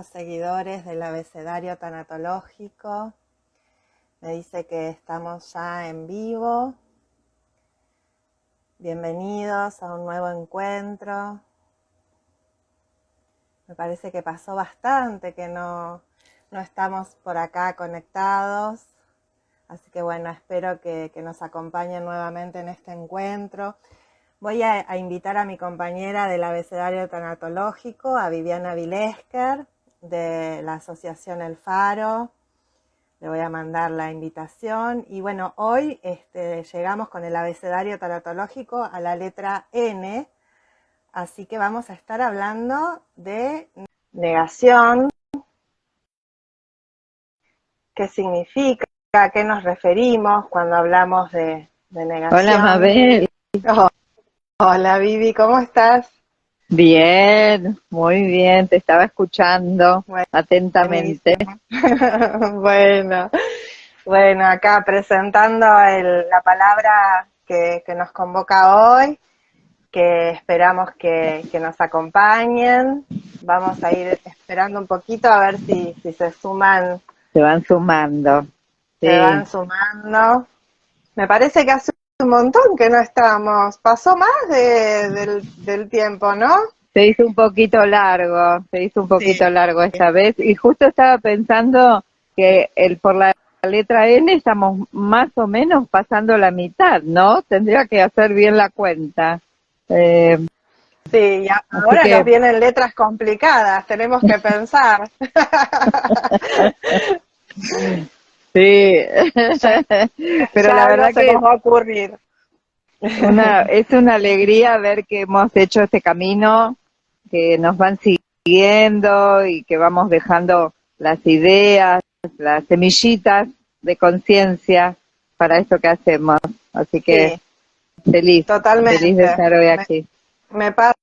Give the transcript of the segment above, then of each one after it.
los seguidores del abecedario tanatológico. Me dice que estamos ya en vivo. Bienvenidos a un nuevo encuentro. Me parece que pasó bastante que no estamos por acá conectados. Así que bueno, espero que nos acompañen nuevamente en este encuentro. Voy a invitar a mi compañera del abecedario tanatológico, a Viviana Vilesker, de la Asociación El Faro. Le voy a mandar la invitación. Y bueno, hoy llegamos con el abecedario tanatológico a la letra N. Así que vamos a estar hablando de negación. ¿Qué significa? ¿A qué nos referimos cuando hablamos de negación? Hola, Mabel. Oh, hola, Vivi, ¿cómo estás? Bien, muy bien, te estaba escuchando atentamente. Bueno, acá presentando la palabra que nos convoca hoy, que esperamos que nos acompañen. Vamos a ir esperando un poquito a ver si se suman. Se van sumando. Sí. Se van sumando. Me parece que hace un montón que no estábamos. Pasó más del tiempo, ¿no? Se hizo un poquito largo esta vez. Y justo estaba pensando que por la letra N estamos más o menos pasando la mitad, ¿no? Tendría que hacer bien la cuenta. Sí, y ahora nos vienen letras complicadas, tenemos que pensar. Sí, pero ya la verdad se nos va a ocurrir. Es una alegría ver que hemos hecho este camino, que nos van siguiendo y que vamos dejando las ideas, las semillitas de conciencia para esto que hacemos. Así que sí, feliz de estar hoy aquí. Me pasa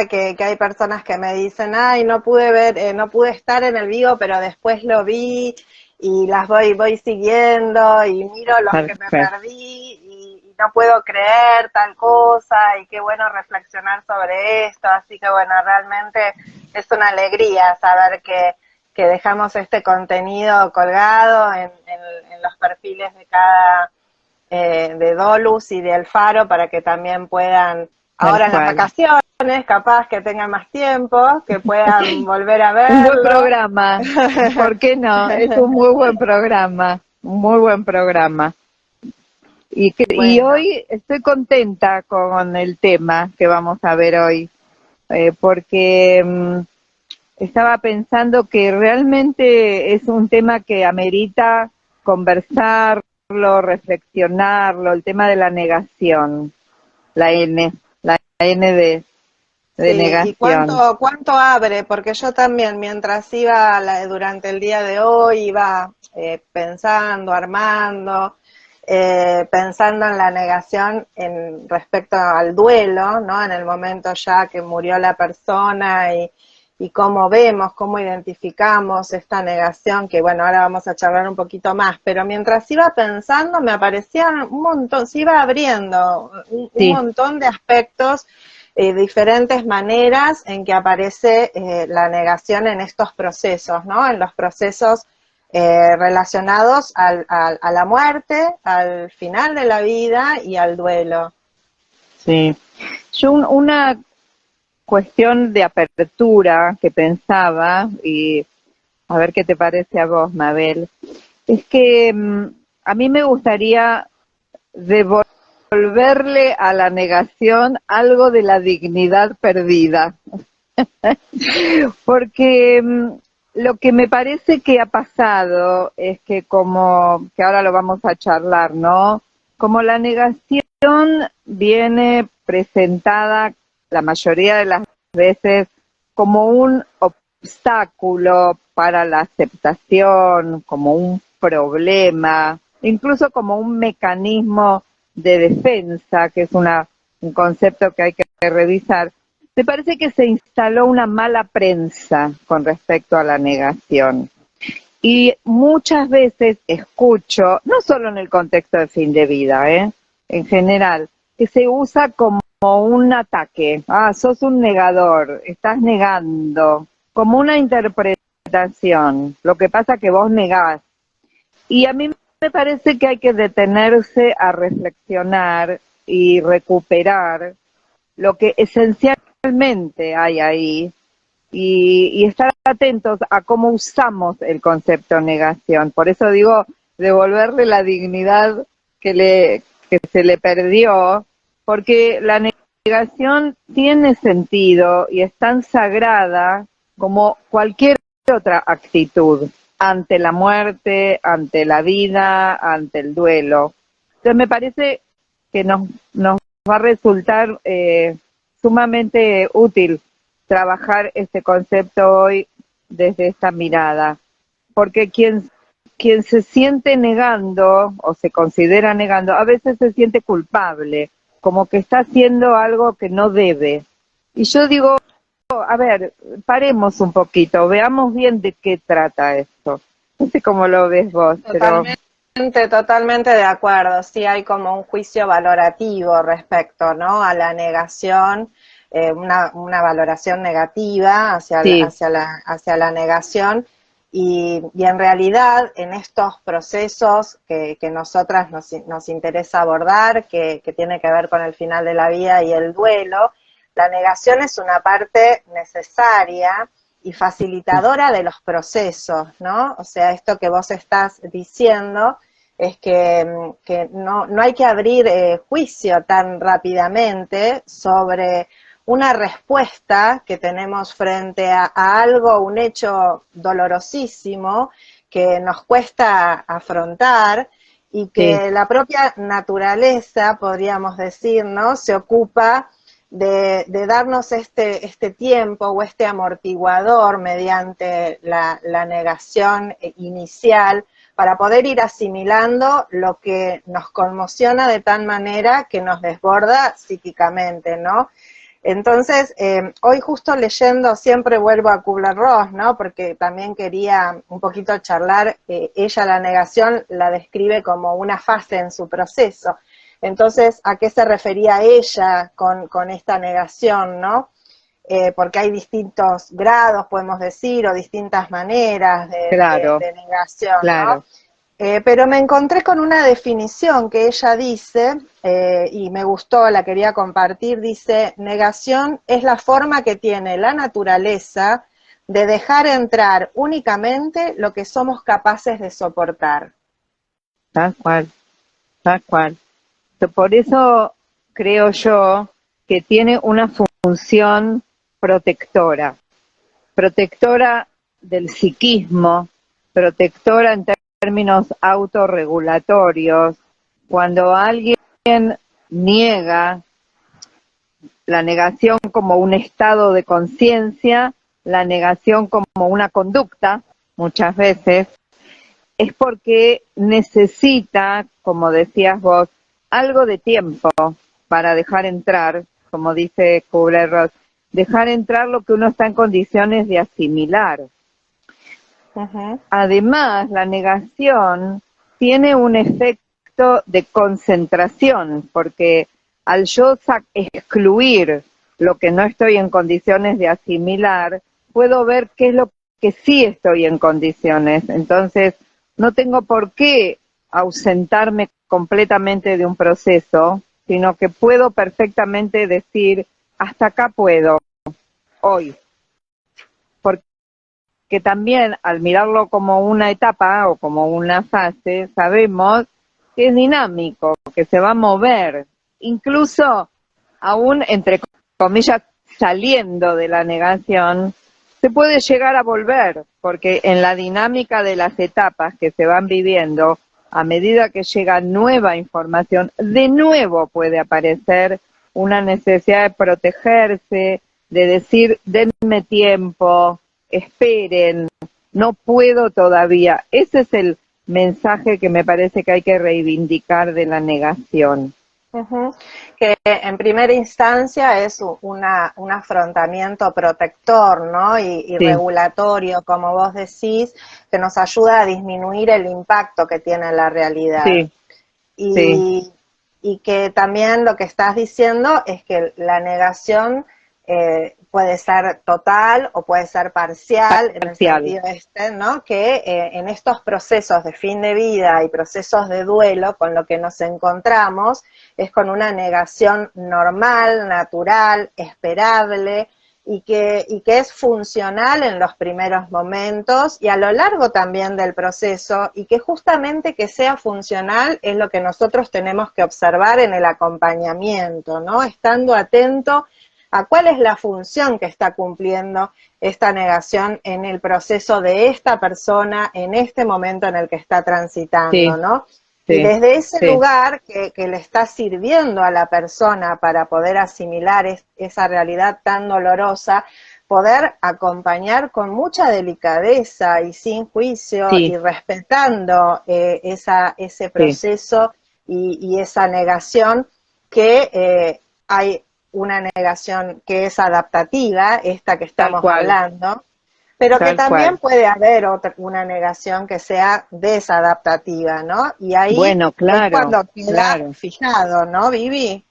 que hay personas que me dicen, ay, no pude estar en el vivo, pero después lo vi y las voy siguiendo y miro los que me perdí y no puedo creer tal cosa y qué bueno reflexionar sobre esto. Así que bueno, realmente es una alegría saber que dejamos este contenido colgado en los perfiles de cada de Dolus y de El Faro para que también puedan, ahora en las vacaciones, capaz que tengan más tiempo, que puedan volver a verlo. Un buen programa, ¿por qué no? Es un muy buen programa, un muy buen programa. Y hoy estoy contenta con el tema que vamos a ver hoy, porque estaba pensando que realmente es un tema que amerita conversarlo, reflexionarlo, el tema de la negación, la N de negación. ¿Y cuánto abre? Porque yo también, mientras iba durante el día de hoy, iba pensando, armando, pensando en la negación en respecto al duelo, ¿no? En el momento ya que murió la persona y cómo vemos, cómo identificamos esta negación, que bueno, ahora vamos a charlar un poquito más, pero mientras iba pensando me aparecían un montón, se iba abriendo un montón de aspectos, diferentes maneras en que aparece la negación en estos procesos, ¿no? En los procesos relacionados a la muerte, al final de la vida y al duelo. Sí. Yo una cuestión de apertura que pensaba, y a ver qué te parece a vos, Mabel, es que a mí me gustaría devolverle a la negación algo de la dignidad perdida. Porque lo que me parece que ha pasado es que que ahora lo vamos a charlar, ¿no? Como la negación viene presentada la mayoría de las veces como un obstáculo para la aceptación, como un problema, incluso como un mecanismo de defensa, que es un concepto que hay que revisar. Me parece que se instaló una mala prensa con respecto a la negación. Y muchas veces escucho, no solo en el contexto de fin de vida, en general, que se usa como un ataque. Ah, sos un negador, estás negando, como una interpretación interpretación. Lo que pasa que vos negás. Y a mí me parece que hay que detenerse a reflexionar y recuperar lo que esencialmente hay ahí y estar atentos a cómo usamos el concepto negación. Por eso digo, devolverle la dignidad que se le perdió, porque la negación tiene sentido y es tan sagrada como cualquier otra actitud ante la muerte, ante la vida, ante el duelo. Entonces me parece que nos va a resultar sumamente útil trabajar este concepto hoy desde esta mirada, porque quien se siente negando o se considera negando, a veces se siente culpable, como que está haciendo algo que no debe. Y yo digo, a ver, paremos un poquito, veamos bien de qué trata esto. No sé cómo lo ves vos, pero... Totalmente de acuerdo. Sí hay como un juicio valorativo respecto, ¿no?, a la negación, una valoración negativa Sí, hacia la negación, y en realidad en estos procesos que nosotras nos interesa abordar, que tiene que ver con el final de la vida y el duelo, la negación es una parte necesaria y facilitadora de los procesos, ¿no? O sea, esto que vos estás diciendo es que no hay que abrir juicio tan rápidamente sobre una respuesta que tenemos frente a algo, un hecho dolorosísimo que nos cuesta afrontar y sí, que la propia naturaleza, podríamos decir, ¿no?, se ocupa de darnos este tiempo o este amortiguador mediante la negación inicial para poder ir asimilando lo que nos conmociona de tal manera que nos desborda psíquicamente, ¿no? Entonces, hoy justo leyendo, siempre vuelvo a Kubler-Ross, ¿no?, porque también quería un poquito charlar, ella la negación la describe como una fase en su proceso. Entonces, ¿a qué se refería ella con esta negación, no? Porque hay distintos grados, podemos decir, o distintas maneras claro, de negación, ¿no? claro. Pero me encontré con una definición que ella dice, y me gustó, la quería compartir, dice: negación es la forma que tiene la naturaleza de dejar entrar únicamente lo que somos capaces de soportar. Tal cual, tal cual. Por eso creo yo que tiene una función protectora, protectora del psiquismo, protectora en términos autorregulatorios. Cuando alguien niega, la negación como un estado de conciencia, la negación como una conducta, muchas veces, es porque necesita, como decías vos, algo de tiempo para dejar entrar, como dice Kubler-Ross, dejar entrar lo que uno está en condiciones de asimilar. Uh-huh. Además, la negación tiene un efecto de concentración, porque al yo excluir lo que no estoy en condiciones de asimilar, puedo ver qué es lo que sí estoy en condiciones. Entonces, no tengo por qué ausentarme completamente de un proceso, sino que puedo perfectamente decir, hasta acá puedo, hoy. Porque también al mirarlo como una etapa o como una fase, sabemos que es dinámico, que se va a mover, incluso aún entre comillas saliendo de la negación, se puede llegar a volver, porque en la dinámica de las etapas que se van viviendo, a medida que llega nueva información, de nuevo puede aparecer una necesidad de protegerse, de decir, denme tiempo, esperen, no puedo todavía. Ese es el mensaje que me parece que hay que reivindicar de la negación. Uh-huh. Que en primera instancia es un afrontamiento protector, ¿no? Y Sí, regulatorio, como vos decís, que nos ayuda a disminuir el impacto que tiene la realidad. sí, sí, Y que también lo que estás diciendo es que la negación puede ser total o puede ser parcial, en el sentido ¿no? Que en estos procesos de fin de vida y procesos de duelo, con lo que nos encontramos es con una negación normal, natural, esperable, y que es funcional en los primeros momentos y a lo largo también del proceso, y que justamente que sea funcional es lo que nosotros tenemos que observar en el acompañamiento, ¿no? Estando atento a cuál es la función que está cumpliendo esta negación en el proceso de esta persona en este momento en el que está transitando, ¿no? Y desde ese lugar que le está sirviendo a la persona para poder asimilar esa realidad tan dolorosa, poder acompañar con mucha delicadeza y sin juicio y respetando ese proceso y esa negación, que hay una negación que es adaptativa, esta que estamos hablando, pero que también puede haber una negación que sea desadaptativa, ¿no? Y ahí es cuando queda fijado, ¿no, Vivi?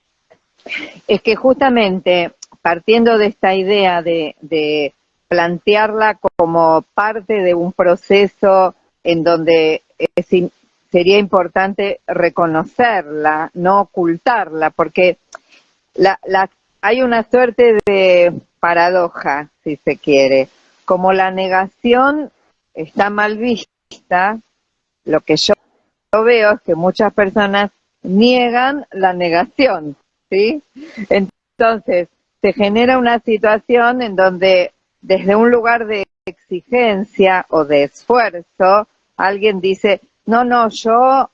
Es que justamente partiendo de esta idea de plantearla como parte de un proceso en donde sería importante reconocerla, no ocultarla, porque hay una suerte de paradoja, si se quiere. Como la negación está mal vista, lo que yo veo es que muchas personas niegan la negación, ¿sí? Entonces, se genera una situación en donde desde un lugar de exigencia o de esfuerzo, alguien dice, no, yo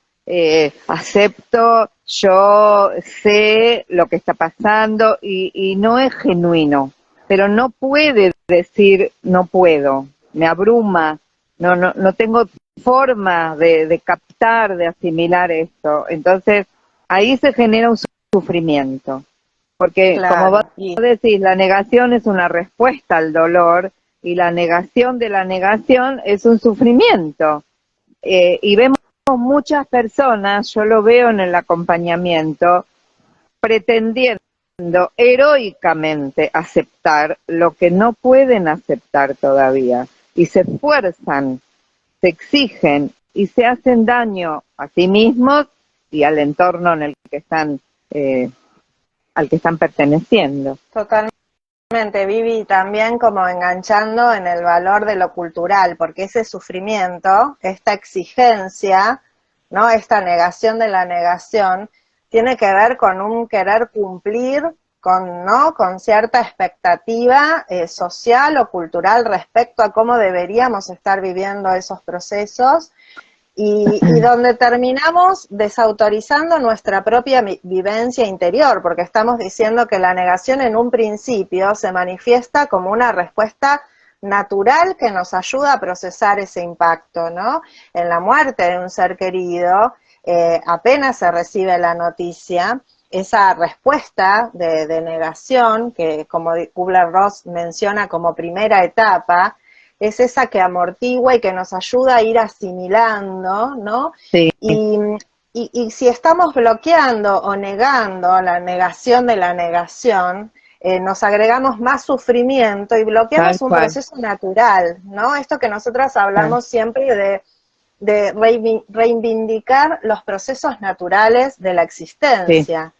acepto, yo sé lo que está pasando y no es genuino, pero no puede decir no puedo, me abruma, no tengo forma de captar, de asimilar esto. Entonces, ahí se genera un sufrimiento, porque como vos decís, la negación es una respuesta al dolor y la negación de la negación es un sufrimiento. Y vemos muchas personas, yo lo veo en el acompañamiento, pretendiendo heroicamente aceptar lo que no pueden aceptar todavía, y se esfuerzan, se exigen y se hacen daño a sí mismos y al entorno en el que están, al que están perteneciendo. Totalmente, Vivi, también como enganchando en el valor de lo cultural, porque ese sufrimiento, esta exigencia, ¿no? Esta negación de la negación, tiene que ver con un querer cumplir con cierta expectativa social o cultural respecto a cómo deberíamos estar viviendo esos procesos, y donde terminamos desautorizando nuestra propia vivencia interior, porque estamos diciendo que la negación en un principio se manifiesta como una respuesta natural que nos ayuda a procesar ese impacto, ¿no? En la muerte de un ser querido, apenas se recibe la noticia, esa respuesta de negación, que como Kubler-Ross menciona como primera etapa, es esa que amortigua y que nos ayuda a ir asimilando, ¿no? Sí. Y si estamos bloqueando o negando la negación de la negación, nos agregamos más sufrimiento y bloqueamos un proceso natural, ¿no? Esto que nosotras hablamos siempre de reivindicar los procesos naturales de la existencia,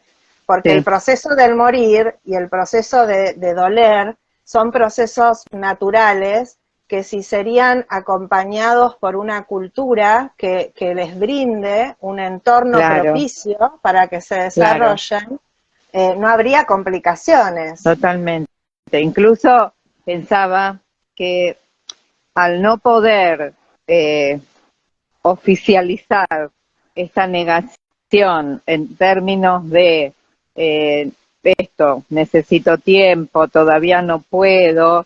porque el proceso del morir y el proceso de doler son procesos naturales que si serían acompañados por una cultura que les brinde un entorno propicio para que se desarrollen, no habría complicaciones. Totalmente. Incluso pensaba que al no poder oficializar esta negación en términos de esto, necesito tiempo, todavía no puedo,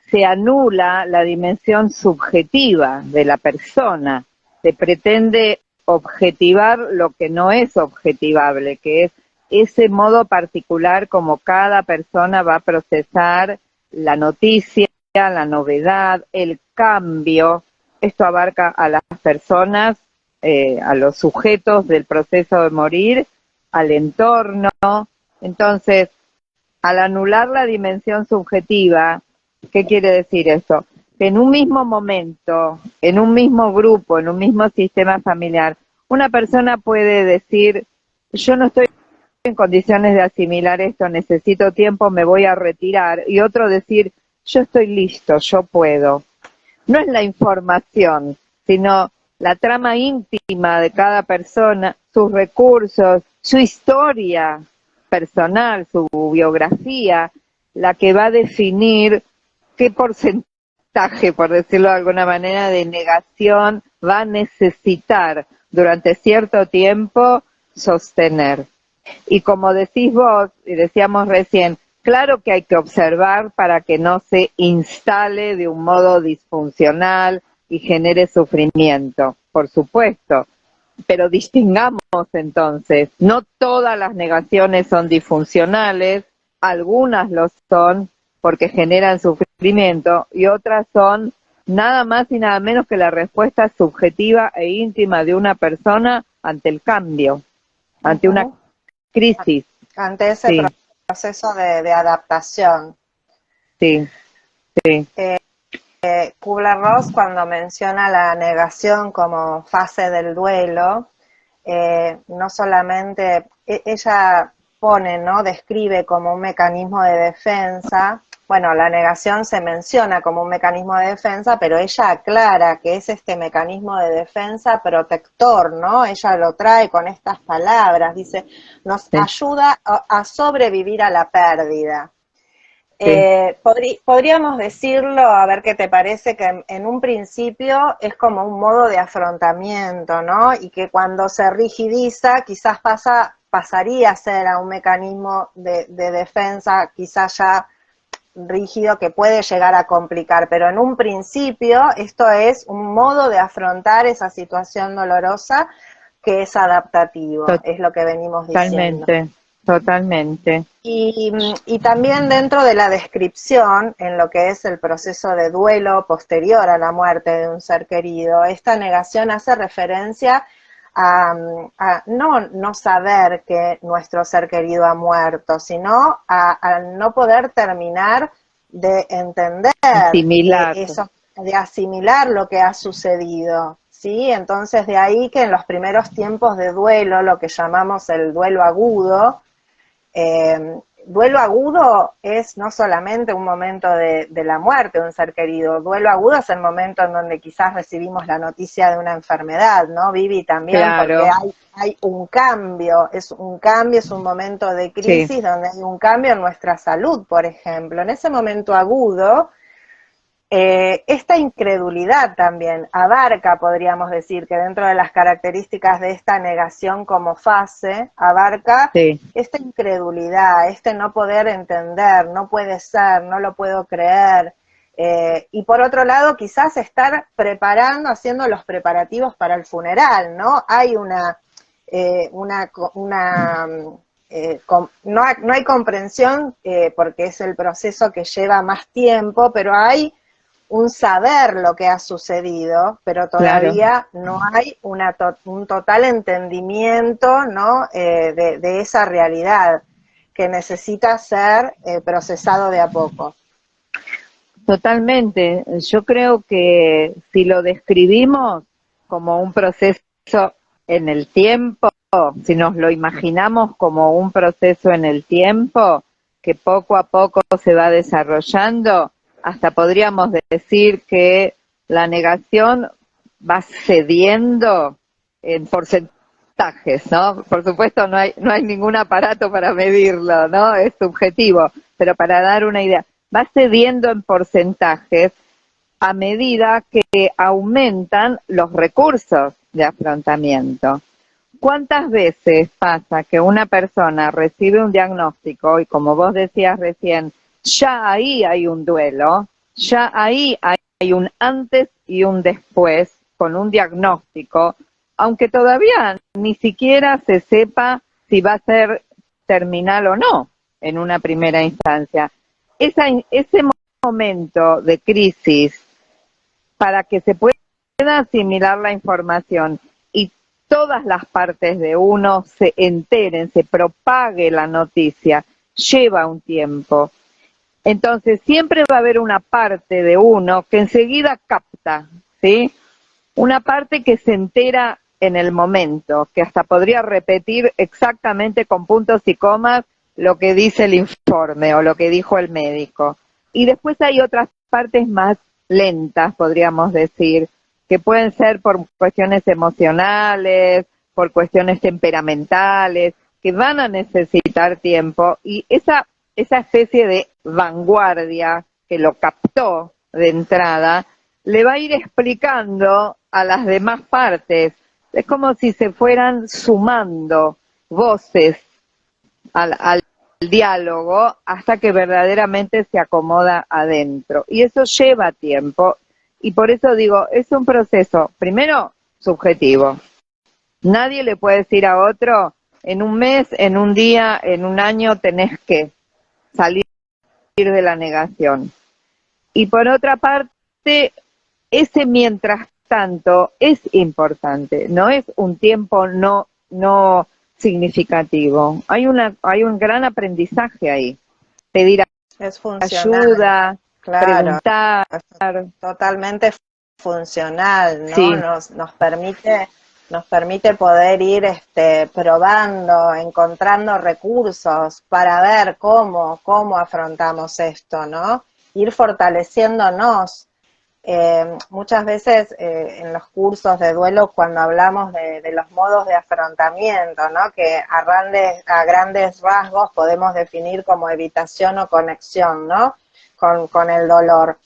se anula la dimensión subjetiva de la persona, se pretende objetivar lo que no es objetivable, que es ese modo particular como cada persona va a procesar la noticia, la novedad, el cambio. Esto abarca a las personas, a los sujetos del proceso de morir, al entorno. Entonces, al anular la dimensión subjetiva, ¿qué quiere decir eso? Que en un mismo momento, en un mismo grupo, en un mismo sistema familiar, una persona puede decir, yo no estoy en condiciones de asimilar esto, necesito tiempo, me voy a retirar, y otro decir, yo estoy listo, yo puedo. No es la información, sino la trama íntima de cada persona, sus recursos, su historia personal, su biografía, la que va a definir qué porcentaje, por decirlo de alguna manera, de negación va a necesitar durante cierto tiempo sostener. Y como decís vos, y decíamos recién, claro que hay que observar para que no se instale de un modo disfuncional y genere sufrimiento, por supuesto. Pero distingamos entonces, no todas las negaciones son disfuncionales, algunas lo son porque generan sufrimiento y otras son nada más y nada menos que la respuesta subjetiva e íntima de una persona ante el cambio, ante una crisis. Ante ese Sí, proceso de adaptación. sí, sí. Kubler-Ross, cuando menciona la negación como fase del duelo, no solamente ella pone, ¿no? Describe como un mecanismo de defensa. Bueno, la negación se menciona como un mecanismo de defensa, pero ella aclara que es este mecanismo de defensa protector, ¿no? Ella lo trae con estas palabras, dice, nos ayuda a sobrevivir a la pérdida. Sí. Podríamos decirlo, a ver qué te parece, que en un principio es como un modo de afrontamiento, ¿no? Y que cuando se rigidiza quizás pasaría a ser a un mecanismo de defensa quizás ya rígido que puede llegar a complicar, pero en un principio esto es un modo de afrontar esa situación dolorosa que es adaptativo, es lo que venimos diciendo. Totalmente, totalmente. Y también dentro de la descripción, en lo que es el proceso de duelo posterior a la muerte de un ser querido, esta negación hace referencia a no saber que nuestro ser querido ha muerto, sino a no poder terminar de entender Asimilar. eso, de asimilar lo que ha sucedido. ¿Sí? Entonces de ahí que en los primeros tiempos de duelo, lo que llamamos el duelo agudo, duelo agudo es no solamente un momento de la muerte de un ser querido, duelo agudo es el momento en donde quizás recibimos la noticia de una enfermedad, ¿no, Vivi? También, Claro. porque hay un cambio, es un momento de crisis, sí, donde hay un cambio en nuestra salud, por ejemplo. En ese momento agudo, esta incredulidad también abarca, podríamos decir, que dentro de las características de esta negación como fase, abarca esta incredulidad, este no poder entender, no puede ser, no lo puedo creer, y por otro lado quizás estar preparando, haciendo los preparativos para el funeral, ¿no? Hay no hay comprensión porque es el proceso que lleva más tiempo, pero hay un saber lo que ha sucedido, pero todavía no hay un total entendimiento, ¿no? De esa realidad que necesita ser procesado de a poco. Totalmente. Yo creo que si lo describimos como un proceso en el tiempo, si nos lo imaginamos como un proceso en el tiempo, que poco a poco se va desarrollando, hasta podríamos decir que la negación va cediendo en porcentajes, ¿no? Por supuesto no hay ningún aparato para medirlo, ¿no? Es subjetivo, pero para dar una idea, va cediendo en porcentajes a medida que aumentan los recursos de afrontamiento. ¿Cuántas veces pasa que una persona recibe un diagnóstico y, como vos decías recién, ya ahí hay un duelo, ya ahí hay un antes y un después con un diagnóstico, aunque todavía ni siquiera se sepa si va a ser terminal o no en una primera instancia? Ese momento de crisis, para que se pueda asimilar la información y todas las partes de uno se enteren, se propague la noticia, lleva un tiempo. Entonces siempre va a haber una parte de uno que enseguida capta, ¿sí? Una parte que se entera en el momento, que hasta podría repetir exactamente con puntos y comas lo que dice el informe o lo que dijo el médico. Y después hay otras partes más lentas, podríamos decir, que pueden ser por cuestiones emocionales, por cuestiones temperamentales, que van a necesitar tiempo, y esa especie de vanguardia que lo captó de entrada, le va a ir explicando a las demás partes. Es como si se fueran sumando voces al diálogo hasta que verdaderamente se acomoda adentro. Y eso lleva tiempo, y por eso digo, es un proceso, primero, subjetivo. Nadie le puede decir a otro, en un mes, en un día, en un año tenés que salir de la negación. Y por otra parte, ese mientras tanto es importante, no es un tiempo no significativo. Hay un gran aprendizaje ahí. Pedir Es funcional, ayuda, claro, preguntar. totalmente funcional, ¿no? Sí. Nos permite poder ir probando, encontrando recursos para ver cómo afrontamos esto, ¿no? Ir fortaleciéndonos. Muchas veces en los cursos de duelo, cuando hablamos de los modos de afrontamiento, ¿no? Que a grandes rasgos podemos definir como evitación o conexión, ¿no? Con el dolor.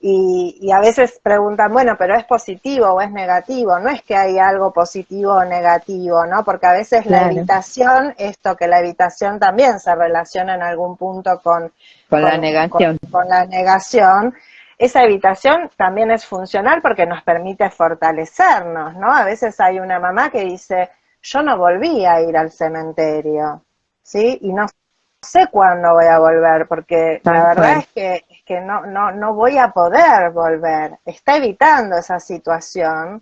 Y a veces preguntan, bueno, pero ¿es positivo o es negativo? No es que hay algo positivo o negativo, ¿no? Porque a veces Claro. la evitación, que la evitación también se relaciona en algún punto con la negación. Con la negación. Esa evitación también es funcional porque nos permite fortalecernos, ¿no? A veces hay una mamá que dice, yo no volví a ir al cementerio, ¿sí? Y no sé cuándo voy a volver, porque la verdad es que no voy a poder volver. Está evitando esa situación,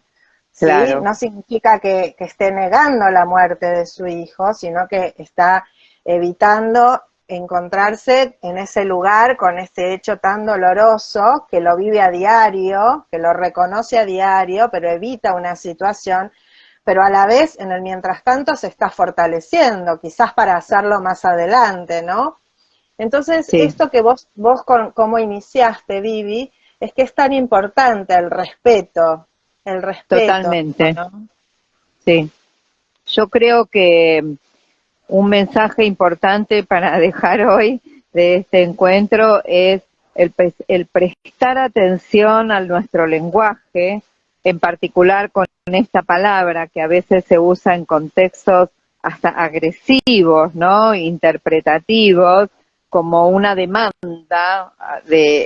¿sí? Claro. No significa que esté negando la muerte de su hijo, sino que está evitando encontrarse en ese lugar con ese hecho tan doloroso, que lo vive a diario, que lo reconoce a diario, pero evita una situación, pero a la vez, en el mientras tanto, se está fortaleciendo, quizás para hacerlo más adelante, ¿no? Entonces, Sí. esto que vos como iniciaste, Vivi, es que es tan importante el respeto. Totalmente, ¿no? Sí. Yo creo que un mensaje importante para dejar hoy de este encuentro es el prestar atención a nuestro lenguaje, en particular con esta palabra que a veces se usa en contextos hasta agresivos, ¿no? Interpretativos, como una demanda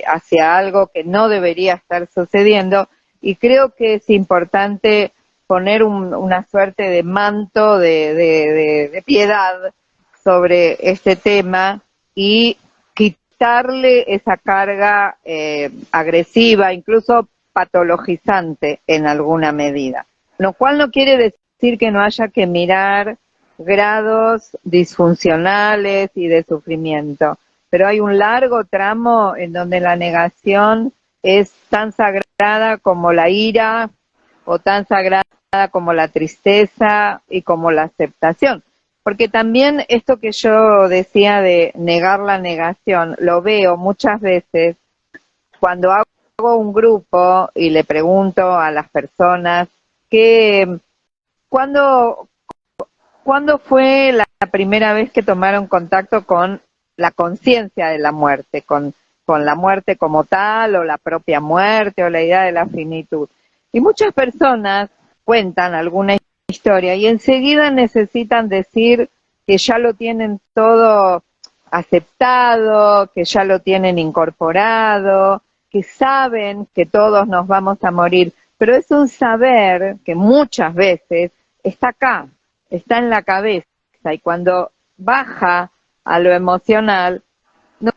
hacia algo que no debería estar sucediendo, y creo que es importante poner una suerte de manto de piedad sobre este tema y quitarle esa carga agresiva, incluso patologizante en alguna medida. Lo cual no quiere decir que no haya que mirar grados disfuncionales y de sufrimiento, pero hay un largo tramo en donde la negación es tan sagrada como la ira o tan sagrada como la tristeza y como la aceptación. Porque también esto que yo decía de negar la negación, lo veo muchas veces cuando hago un grupo y le pregunto a las personas que ¿cuándo fue la primera vez que tomaron contacto con la conciencia de la muerte, con la muerte como tal, o la propia muerte, o la idea de la finitud? Y muchas personas cuentan alguna historia y enseguida necesitan decir que ya lo tienen todo aceptado, que ya lo tienen incorporado, que saben que todos nos vamos a morir, pero es un saber que muchas veces está acá, está en la cabeza, y cuando baja a lo emocional, no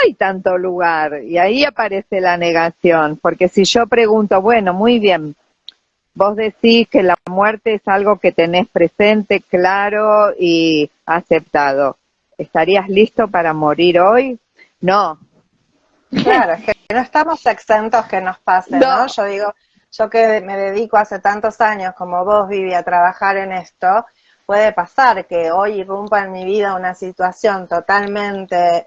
hay tanto lugar, y ahí aparece la negación, porque si yo pregunto, bueno, muy bien, vos decís que la muerte es algo que tenés presente, claro y aceptado. ¿estarías listo para morir hoy? No. Claro, es que no estamos exentos que nos pase, ¿no? No. Yo digo, yo que me dedico hace tantos años como vos, Vivi, a trabajar en esto, puede pasar que hoy irrumpa en mi vida una situación totalmente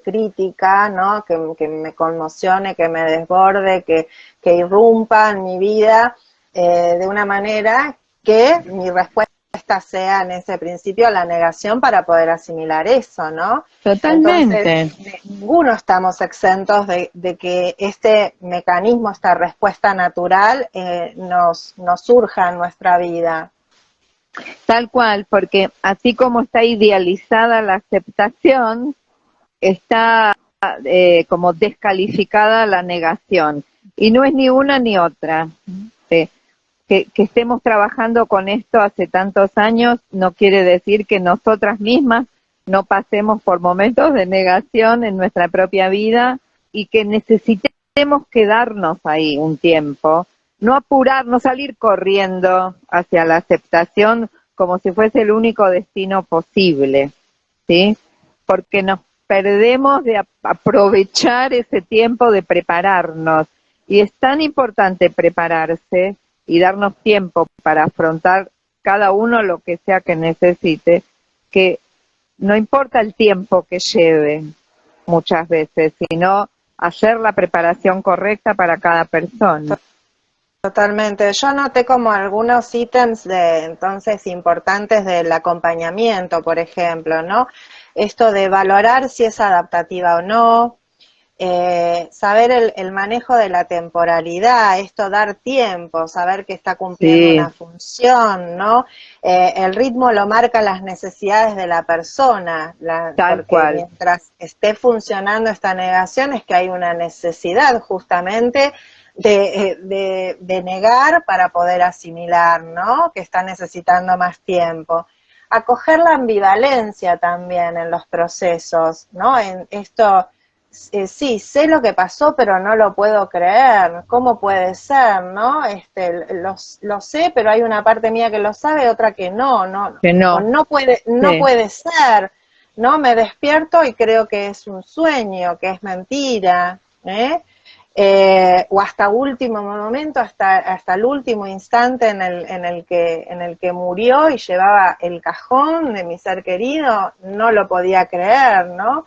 crítica, ¿no? Que me conmocione, que me desborde, que irrumpa en mi vida de una manera que mi respuesta sea en ese principio la negación para poder asimilar eso, ¿no? Entonces, Totalmente. ninguno estamos exentos de que este mecanismo, esta respuesta natural nos surja en nuestra vida. Tal cual, porque así como está idealizada la aceptación, está como descalificada la negación. Y no es ni una ni otra. Eh, que estemos trabajando con esto hace tantos años no quiere decir que nosotras mismas no pasemos por momentos de negación en nuestra propia vida y que necesitemos quedarnos ahí un tiempo, no apurar, no salir corriendo hacia la aceptación como si fuese el único destino posible, ¿sí? Porque nos perdemos de aprovechar ese tiempo de prepararnos. Y es tan importante prepararse y darnos tiempo para afrontar cada uno lo que sea que necesite, que no importa el tiempo que lleve muchas veces, sino hacer la preparación correcta para cada persona. Totalmente. Yo anoté como algunos ítems de entonces importantes del acompañamiento, por ejemplo, ¿no? Esto de valorar si es adaptativa o no, saber el manejo de la temporalidad, esto dar tiempo, saber que está cumpliendo Sí, una función, ¿no? El ritmo lo marca las necesidades de la persona, tal porque cual. mientras esté funcionando esta negación es que hay una necesidad justamente de negar para poder asimilar, ¿no? Que está necesitando más tiempo. Acoger la ambivalencia también en los procesos, ¿no? En esto, sí, sé lo que pasó, pero no lo puedo creer. ¿Cómo puede ser, no? Lo sé, pero hay una parte mía que lo sabe, otra que no, Que o no, no sí, puede ser, ¿no? Me despierto y creo que es un sueño, que es mentira, ¿eh? O hasta último momento, hasta el último instante en el que murió y llevaba el cajón de mi ser querido, no lo podía creer, ¿no?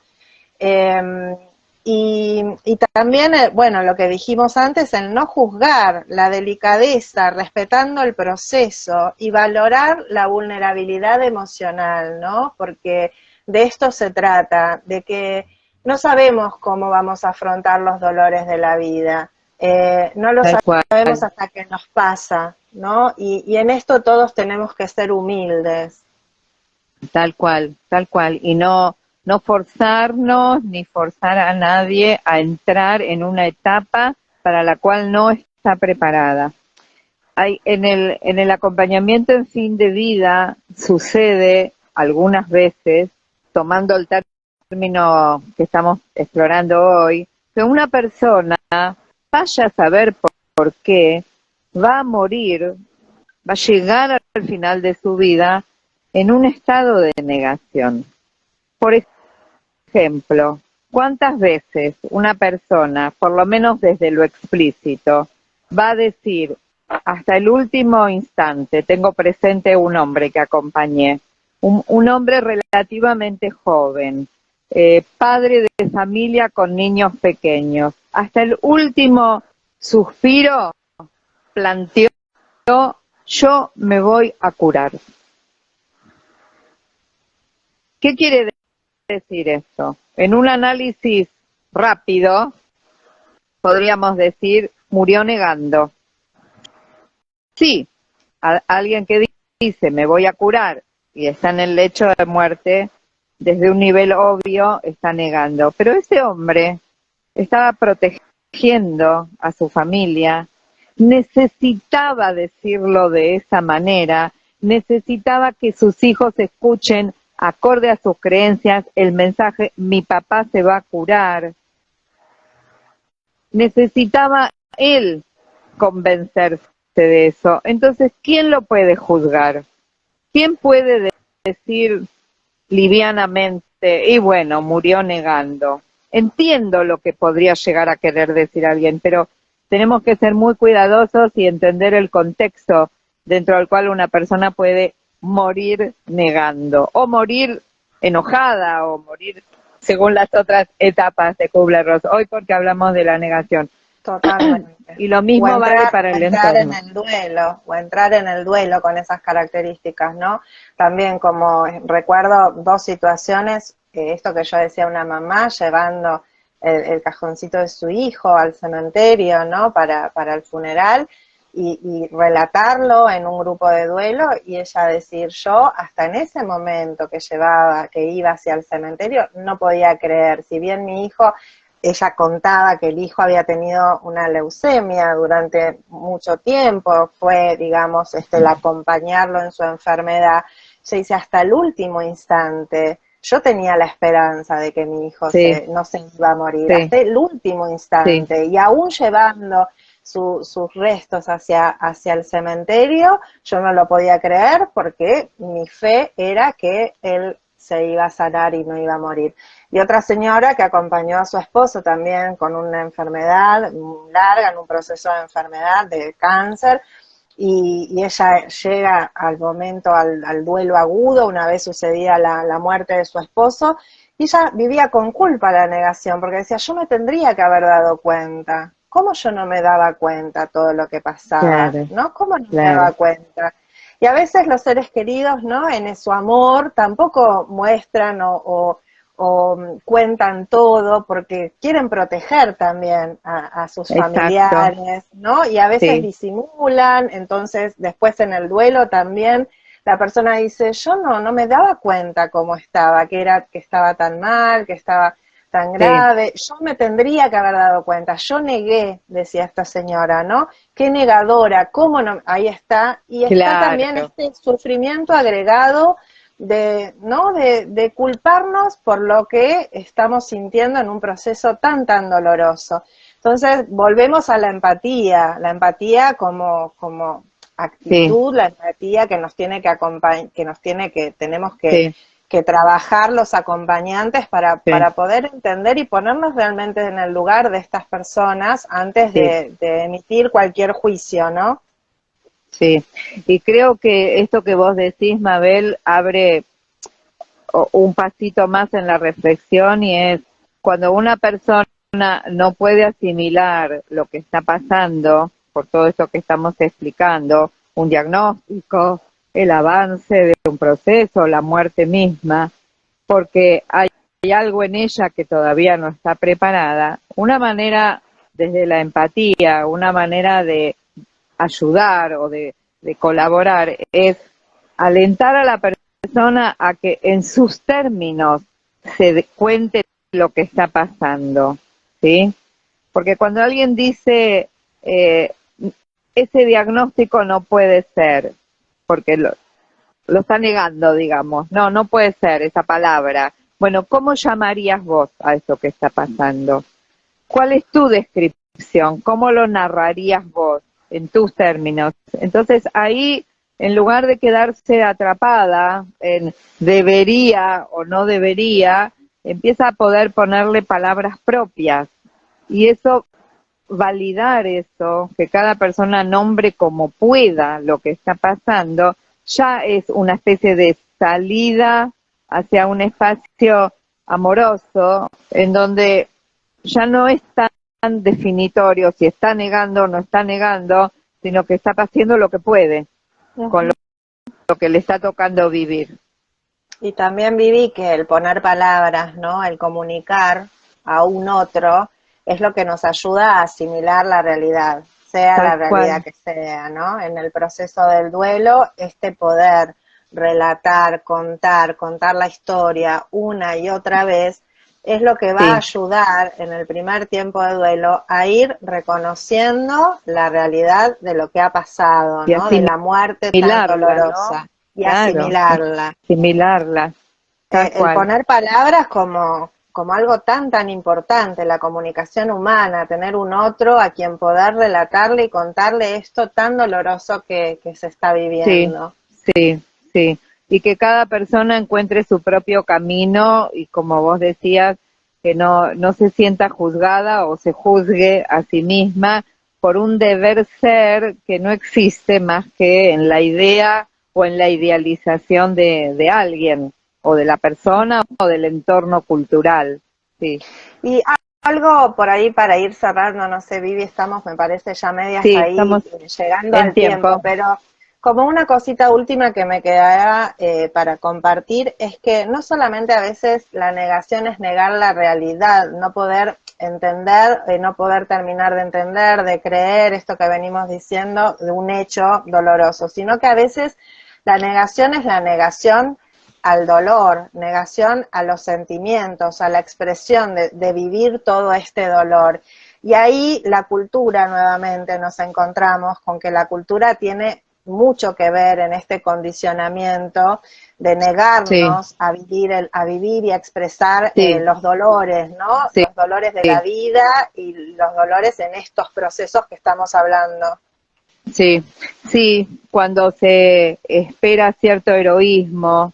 Eh, y también, bueno, lo que dijimos antes, el no juzgar, la delicadeza, respetando el proceso y valorar la vulnerabilidad emocional, ¿no? Porque de esto se trata, de que no sabemos cómo vamos a afrontar los dolores de la vida, no lo tal cual, sabemos hasta que nos pasa, ¿no? Y en esto todos tenemos que ser humildes. tal cual, tal cual. Y no, no forzarnos ni forzar a nadie a entrar en una etapa para la cual no está preparada. Hay, en el acompañamiento en fin de vida sucede algunas veces, tomando el término que estamos explorando hoy, que una persona, vaya a saber por qué, va a morir, va a llegar al final de su vida en un estado de negación. Por ejemplo, ¿cuántas veces una persona, por lo menos desde lo explícito, va a decir hasta el último instante? Tengo presente un hombre que acompañé, un hombre relativamente joven, padre de familia con niños pequeños. Hasta el último suspiro planteó: yo me voy a curar. ¿Qué quiere decir esto? En un análisis rápido, podríamos decir, murió negando. Sí, alguien que dice me voy a curar y está en el lecho de muerte, desde un nivel obvio está negando. Pero ese hombre estaba protegiendo a su familia, necesitaba decirlo de esa manera, necesitaba que sus hijos escuchen, acorde a sus creencias, el mensaje: mi papá se va a curar. Necesitaba él convencerse de eso. Entonces, ¿quién lo puede juzgar? ¿Quién puede decir livianamente y bueno, murió negando. Entiendo lo que podría llegar a querer decir alguien, pero tenemos que ser muy cuidadosos y entender el contexto dentro del cual una persona puede morir negando, o morir enojada, o morir según las otras etapas de Kubler-Ross. Hoy porque hablamos de la negación. Totalmente. Y lo mismo vale para el entrar en entorno. el duelo, o entrar en el duelo con esas características, ¿no? También como recuerdo dos situaciones, esto que yo decía, una mamá llevando el cajoncito de su hijo al cementerio, ¿no? Para el funeral, y relatarlo en un grupo de duelo, y ella decir, yo hasta en ese momento que iba hacia el cementerio, no podía creer, si bien mi hijo, ella contaba que el hijo había tenido una leucemia durante mucho tiempo, fue, digamos, el acompañarlo en su enfermedad. Ella dice, hasta el último instante, yo tenía la esperanza de que mi hijo no se iba a morir, hasta el último instante, y aún llevando sus restos hacia el cementerio, yo no lo podía creer porque mi fe era que él se iba a sanar y no iba a morir. Y otra señora que acompañó a su esposo también con una enfermedad larga, en un proceso de enfermedad, de cáncer, y ella llega al momento, al duelo agudo, una vez sucedía la muerte de su esposo, y ella vivía con culpa la negación, porque decía, yo me tendría que haber dado cuenta. ¿Cómo yo no me daba cuenta todo lo que pasaba? Claro, ¿No? ¿Cómo no me claro. daba cuenta? Y a veces los seres queridos, ¿no? En su amor tampoco muestran o cuentan todo porque quieren proteger también a sus familiares, ¿no? Y a veces disimulan, entonces después en el duelo también la persona dice, yo no me daba cuenta cómo estaba, que estaba tan mal, que estaba tan grave, yo me tendría que haber dado cuenta, yo negué, decía esta señora, ¿no? Qué negadora, cómo no, ahí está, y está también este sufrimiento agregado de culparnos por lo que estamos sintiendo en un proceso tan doloroso. Entonces, volvemos a la empatía como actitud, la empatía que nos tiene que acompañar, tenemos que trabajar los acompañantes para poder entender y ponernos realmente en el lugar de estas personas antes de emitir cualquier juicio, ¿no? Sí, y creo que esto que vos decís, Mabel, abre un pasito más en la reflexión, y es cuando una persona no puede asimilar lo que está pasando, por todo esto que estamos explicando, un diagnóstico, el avance de un proceso, la muerte misma, porque hay algo en ella que todavía no está preparada, una manera desde la empatía, una manera de ayudar o de colaborar es alentar a la persona a que en sus términos se cuente lo que está pasando, ¿sí? Porque cuando alguien dice ese diagnóstico no puede ser, porque lo está negando, digamos, no puede ser esa palabra. Bueno, ¿cómo llamarías vos a esto que está pasando? ¿Cuál es tu descripción? ¿Cómo lo narrarías vos en tus términos? Entonces ahí, en lugar de quedarse atrapada en debería o no debería, empieza a poder ponerle palabras propias, y eso, validar eso, que cada persona nombre como pueda lo que está pasando, ya es una especie de salida hacia un espacio amoroso en donde ya no es tan definitorio si está negando o no está negando, sino que está haciendo lo que puede con lo que le está tocando vivir. Y también viví que el poner palabras, ¿no? El comunicar a un otro es lo que nos ayuda a asimilar la realidad, sea la realidad que sea, ¿no? En el proceso del duelo, poder relatar, contar la historia una y otra vez, es lo que va a ayudar en el primer tiempo de duelo a ir reconociendo la realidad de lo que ha pasado, ¿no? De la muerte tan dolorosa, ¿no? Y asimilarla. El poner palabras como algo tan importante, la comunicación humana, tener un otro a quien poder relatarle y contarle esto tan doloroso que se está viviendo. Sí. y que cada persona encuentre su propio camino y, como vos decías, que no se sienta juzgada o se juzgue a sí misma por un deber ser que no existe más que en la idea o en la idealización de alguien, o de la persona o del entorno cultural. Sí. Y algo por ahí para ir cerrando, no sé, Vivi, estamos, me parece, ya medias Sí, ahí estamos llegando en al tiempo, tiempo. pero como una cosita última que me quedará para compartir es que no solamente a veces la negación es negar la realidad, no poder entender, no poder terminar de entender, de creer esto que venimos diciendo de un hecho doloroso, sino que a veces la negación es la negación al dolor, negación a los sentimientos, a la expresión de vivir todo este dolor. Y ahí la cultura, nuevamente, nos encontramos con que la cultura tiene mucho que ver en este condicionamiento de Sí, negarnos a vivir y a expresar sí, los dolores, ¿no? sí, Los dolores de la sí, vida y los dolores en estos procesos que estamos hablando. sí, sí, cuando se espera cierto heroísmo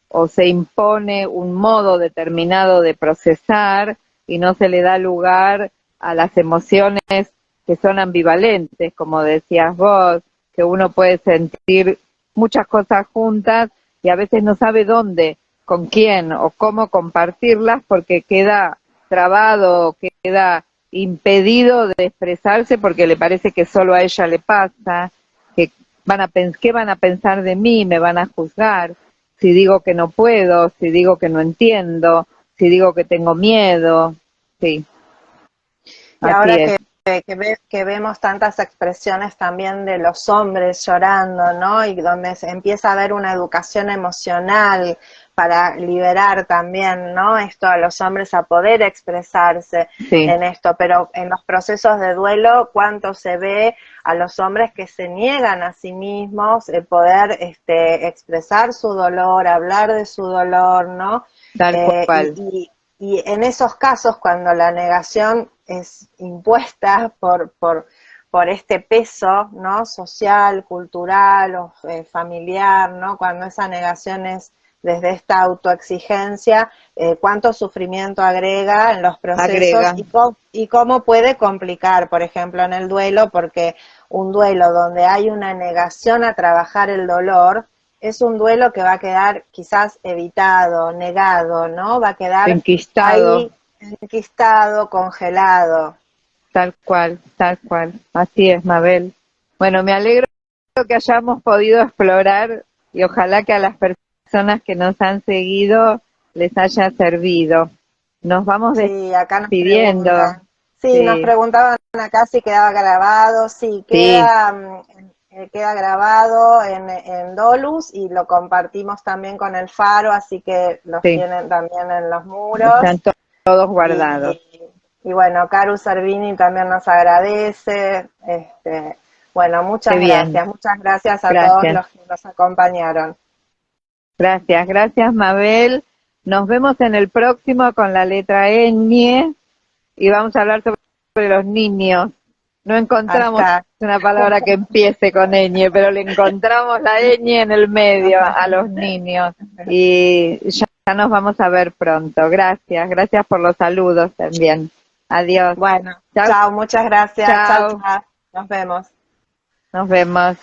o se impone un modo determinado de procesar y no se le da lugar a las emociones que son ambivalentes, como decías vos, que uno puede sentir muchas cosas juntas y a veces no sabe dónde, con quién o cómo compartirlas porque queda trabado, queda impedido de expresarse porque le parece que solo a ella le pasa, que ¿qué van a pensar de mí? ¿Me van a juzgar? Si digo que no puedo, si digo que no entiendo, si digo que tengo miedo. Sí, Y así ahora es. que vemos tantas expresiones también de los hombres llorando, ¿no? Y donde se empieza a haber una educación emocional para liberar también, ¿no? Esto a los hombres a poder expresarse Sí, en esto, pero en los procesos de duelo, ¿cuánto se ve a los hombres que se niegan a sí mismos el poder expresar su dolor, hablar de su dolor, ¿no? tal Eh, y, cual. y, y en esos casos, cuando la negación es impuesta por este peso, ¿no? Social, cultural o familiar, ¿no? Cuando esa negación es desde esta autoexigencia, cuánto sufrimiento agrega en los procesos Agrega. y cómo puede complicar, por ejemplo, en el duelo, porque un duelo donde hay una negación a trabajar el dolor, es un duelo que va a quedar quizás evitado, negado, ¿no? Va a quedar Enquistado. ahí enquistado, congelado. Tal cual, tal cual. Así es, Mabel. Bueno, me alegro que hayamos podido explorar y ojalá que a las personas que nos han seguido les haya servido. Nos vamos Sí, acá nos despidiendo. preguntan. Sí, nos Sí, preguntaban acá si quedaba grabado. Sí, sí, queda grabado en Dolus y lo compartimos también con el Faro, así que los sí. tienen también en los muros. Están todos guardados. Y, y bueno, Caru Servini también nos agradece. Bueno, Qué bien. muchas gracias a todos Gracias. los que nos acompañaron. Gracias, gracias, Mabel. Nos vemos en el próximo con la letra ñ y vamos a hablar sobre los niños. No Ahí encontramos está. una palabra que empiece con ñ, pero le encontramos la ñ en el medio a los niños y ya nos vamos a ver pronto. Gracias, gracias por los saludos también. Adiós. Bueno, Chao, chao, muchas gracias. Chao, chao. chao. Nos vemos. Nos vemos.